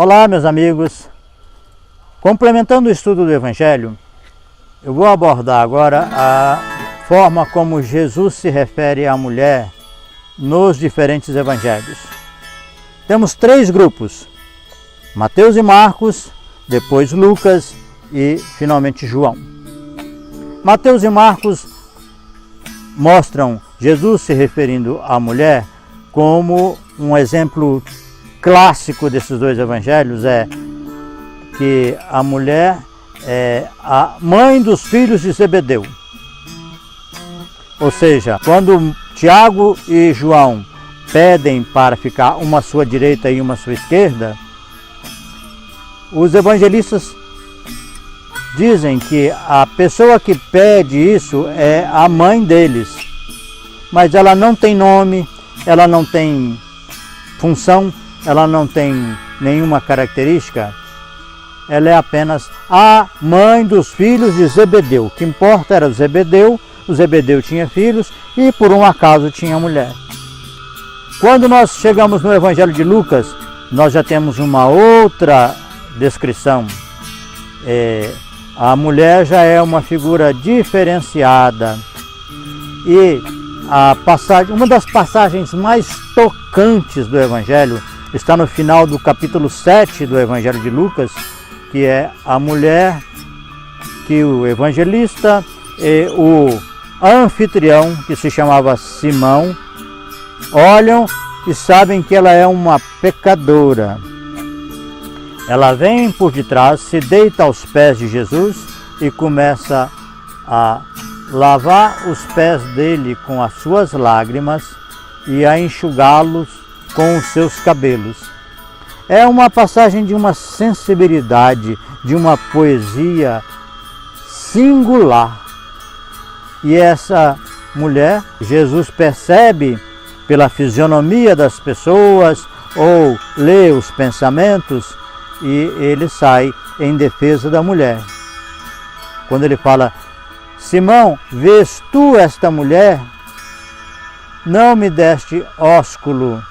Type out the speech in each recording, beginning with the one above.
Olá, meus amigos. Complementando o estudo do Evangelho, eu vou abordar agora a forma como Jesus se refere à mulher nos diferentes evangelhos. Temos três grupos: Mateus e Marcos, depois Lucas e finalmente João. Mateus e Marcos mostram Jesus se referindo à mulher como um exemplo clássico desses dois evangelhos, é que a mulher é a mãe dos filhos de Zebedeu. Ou seja, quando Tiago e João pedem para ficar uma à sua direita e uma à sua esquerda, os evangelistas dizem que a pessoa que pede isso é a mãe deles, mas ela não tem nome, ela não tem função, ela não tem nenhuma característica, ela é apenas a mãe dos filhos de Zebedeu. O que importa era Zebedeu, o Zebedeu tinha filhos e por um acaso tinha mulher. Quando nós chegamos no Evangelho de Lucas, nós já temos uma outra descrição. A mulher já é uma figura diferenciada e uma das passagens mais tocantes do Evangelho está no final do capítulo 7 do Evangelho de Lucas, que é a mulher que o evangelista e o anfitrião, que se chamava Simão, olham e sabem que ela é uma pecadora. Ela vem por detrás, se deita aos pés de Jesus e começa a lavar os pés dele com as suas lágrimas e a enxugá-los com os seus cabelos. É uma passagem de uma sensibilidade, de uma poesia singular. E essa mulher, Jesus percebe pela fisionomia das pessoas ou lê os pensamentos e ele sai em defesa da mulher. Quando ele fala: Simão, vês tu esta mulher? Não me deste ósculo.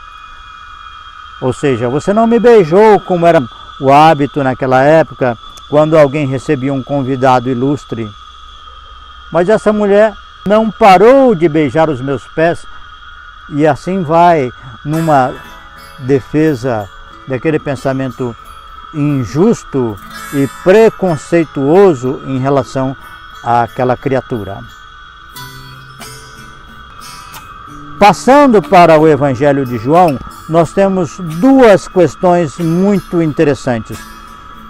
Ou seja, você não me beijou como era o hábito naquela época, quando alguém recebia um convidado ilustre. Mas essa mulher não parou de beijar os meus pés e assim vai numa defesa daquele pensamento injusto e preconceituoso em relação àquela criatura. Passando para o Evangelho de João, nós temos duas questões muito interessantes.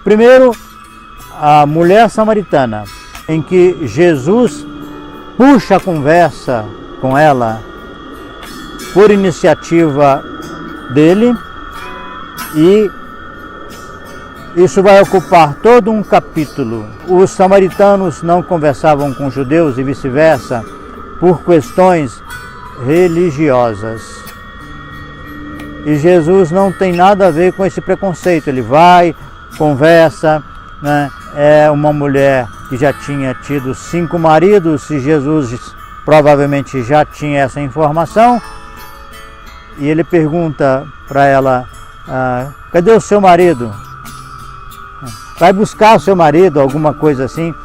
Primeiro, a mulher samaritana, em que Jesus puxa a conversa com ela por iniciativa dele, e isso vai ocupar todo um capítulo. Os samaritanos não conversavam com os judeus e vice-versa por questões religiosas. E Jesus não tem nada a ver com esse preconceito. Ele vai, conversa, né? É uma mulher que já tinha tido 5 maridos, e Jesus provavelmente já tinha essa informação. E ele pergunta para ela: cadê o seu marido? Vai buscar o seu marido, alguma coisa assim.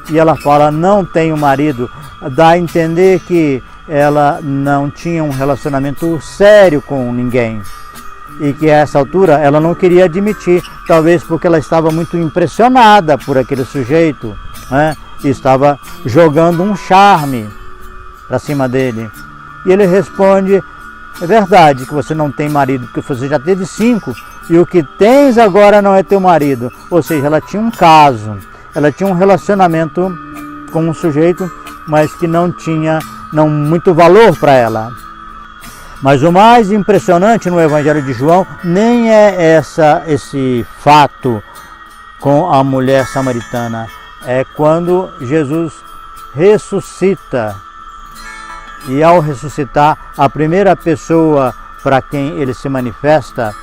E ela fala: não tenho marido. Dá a entender que ela não tinha um relacionamento sério com ninguém e que a essa altura ela não queria admitir, talvez porque ela estava muito impressionada por aquele sujeito, né? E estava jogando um charme para cima dele. E ele responde: é verdade que você não tem marido, porque você já teve 5 e o que tens agora não é teu marido. Ou seja, ela tinha um caso, ela tinha um relacionamento com um sujeito, mas que não tinha muito valor para ela. Mas o mais impressionante no Evangelho de João nem é esse fato com a mulher samaritana, é quando Jesus ressuscita. E ao ressuscitar, a primeira pessoa para quem ele se manifesta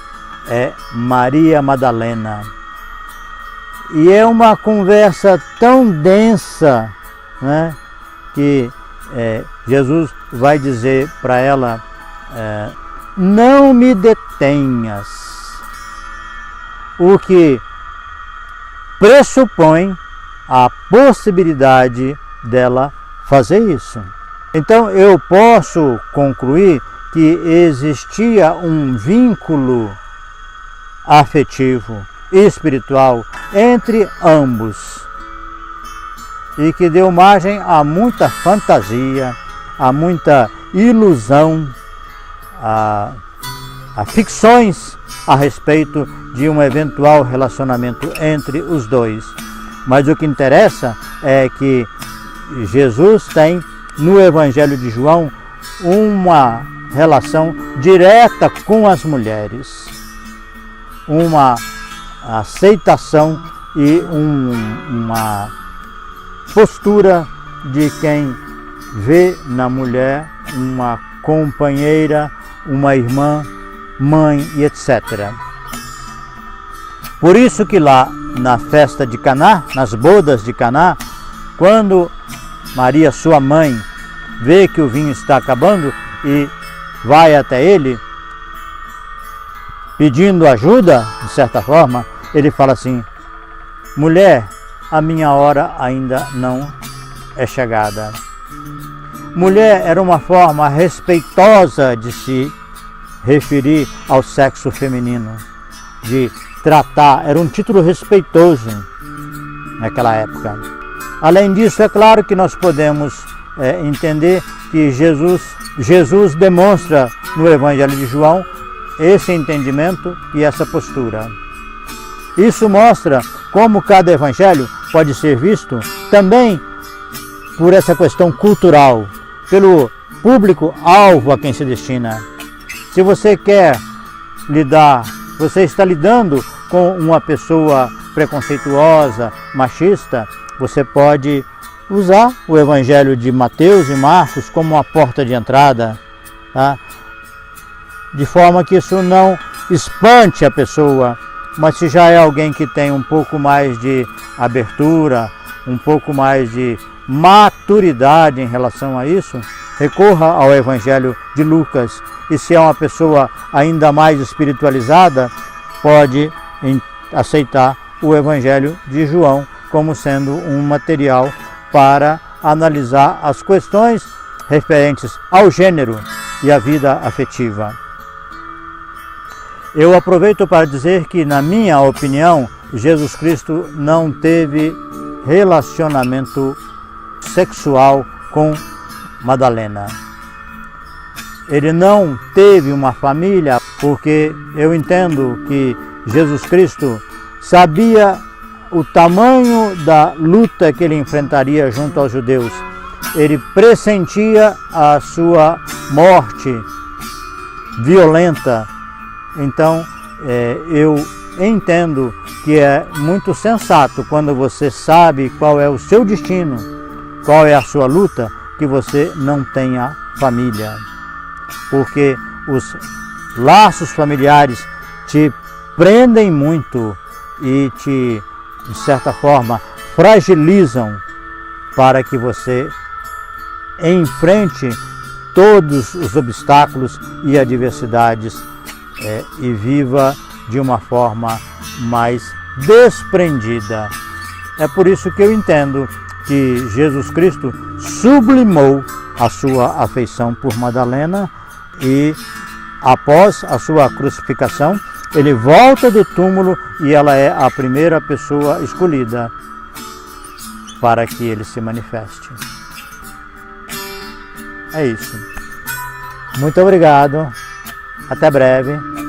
é Maria Madalena. E é uma conversa tão densa, né, que Jesus vai dizer para ela: não me detenhas. o que pressupõe a possibilidade dela fazer isso. Então eu posso concluir que existia um vínculo afetivo e espiritual entre ambos e que deu margem a muita fantasia, a muita ilusão, a ficções a respeito de um eventual relacionamento entre os dois. Mas o que interessa é que Jesus tem no Evangelho de João uma relação direta com as mulheres, uma aceitação e uma postura de quem vê na mulher uma companheira, uma irmã, mãe e etc. Por isso que lá na festa de Caná, nas bodas de Caná, quando Maria, sua mãe, vê que o vinho está acabando e vai até ele, pedindo ajuda, de certa forma, ele fala assim: mulher, a minha hora ainda não é chegada. Mulher era uma forma respeitosa de se referir ao sexo feminino, de tratar, era um título respeitoso naquela época. Além disso, é claro que nós podemos entender que Jesus demonstra no Evangelho de João esse entendimento e essa postura. Isso mostra como cada evangelho pode ser visto também por essa questão cultural, pelo público-alvo a quem se destina. Se você quer lidar, você está lidando com uma pessoa preconceituosa, machista, você pode usar o Evangelho de Mateus e Marcos como uma porta de entrada, tá? De forma que isso não espante a pessoa, mas se já é alguém que tem um pouco mais de abertura, um pouco mais de maturidade em relação a isso, recorra ao Evangelho de Lucas. E se é uma pessoa ainda mais espiritualizada, pode aceitar o Evangelho de João como sendo um material para analisar as questões referentes ao gênero e à vida afetiva. Eu aproveito para dizer que, na minha opinião, Jesus Cristo não teve relacionamento sexual com Madalena. Ele não teve uma família, porque eu entendo que Jesus Cristo sabia o tamanho da luta que ele enfrentaria junto aos judeus. Ele pressentia a sua morte violenta. Então, eu entendo que é muito sensato quando você sabe qual é o seu destino, qual é a sua luta, que você não tenha família. Porque os laços familiares te prendem muito e te, de certa forma, fragilizam para que você enfrente todos os obstáculos e adversidades e viva de uma forma mais desprendida. É por isso que eu entendo que Jesus Cristo sublimou a sua afeição por Madalena e, após a sua crucificação, ele volta do túmulo e ela é a primeira pessoa escolhida para que ele se manifeste. É isso. Muito obrigado. Até breve.